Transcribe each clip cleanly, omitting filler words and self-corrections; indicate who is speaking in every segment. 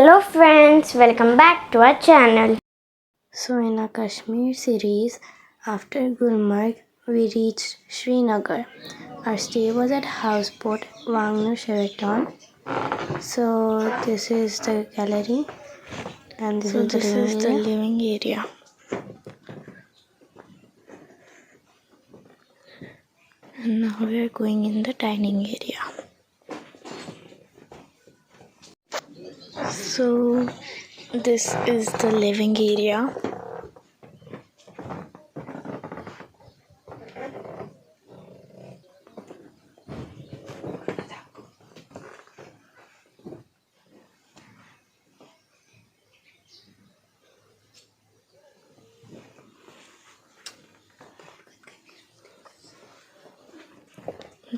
Speaker 1: Hello friends, welcome back to our channel. So in our Kashmir series, after Gulmarg, we reached Srinagar. Our stay was at houseboat wangnoo Sheraton. So this is the gallery and this is the living area. And now we are going in the dining area. So this is the living area.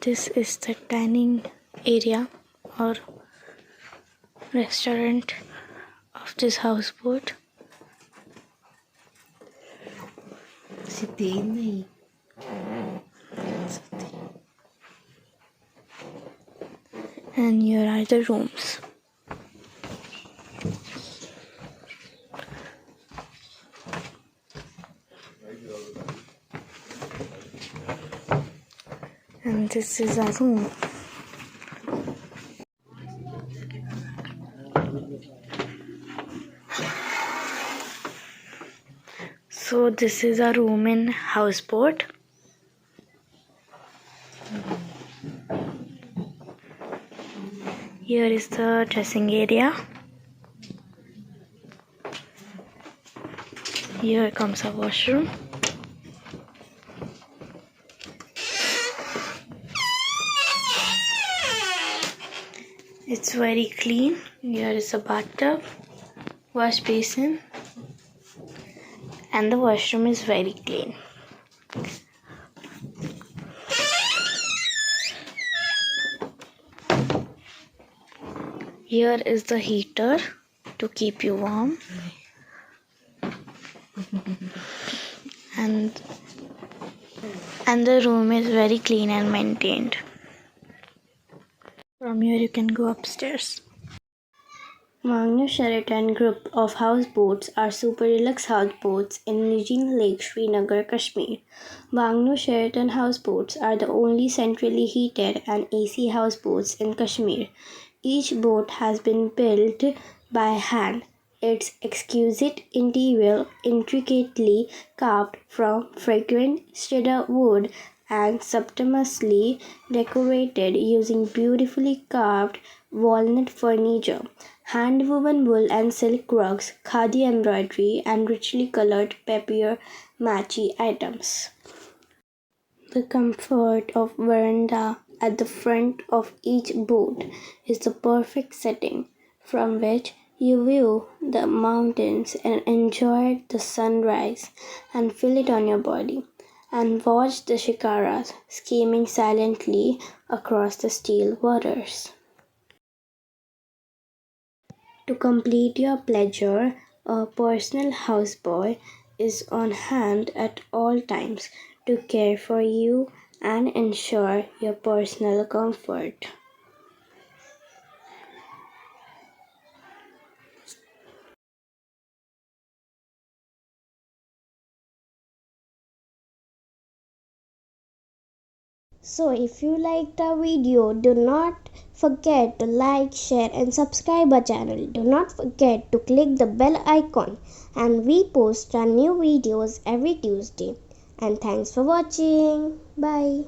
Speaker 1: This is the dining area or restaurant of this houseboat. And here are the rooms. And this is our room. So this is our room in houseboat. Here is the dressing area. Here comes our washroom. It's very clean. Here is a bathtub, wash basin, and the washroom is very clean. Here is the heater to keep you warm. And the room is very clean and maintained. From here you can go upstairs. wangnoo Sheraton group of houseboats are super deluxe houseboats in Nigeen Lake, Srinagar, Kashmir. wangnoo Sheraton houseboats are the only centrally heated and AC houseboats in Kashmir. Each boat has been built by hand. Its exquisite interior, intricately carved from fragrant cedar wood and sumptuously decorated using beautifully carved walnut furniture, hand-woven wool and silk rugs, khadi embroidery, and richly colored papier-mâché items. The comfort of veranda at the front of each boat is the perfect setting from which you view the mountains and enjoy the sunrise and feel it on your body, and watch the shikaras skimming silently across the still waters. To complete your pleasure, a personal houseboy is on hand at all times to care for you and ensure your personal comfort. So if you liked our video, do not forget to like, share and subscribe our channel. Do not forget to click the bell icon, and we post our new videos every Tuesday. And thanks for watching. Bye.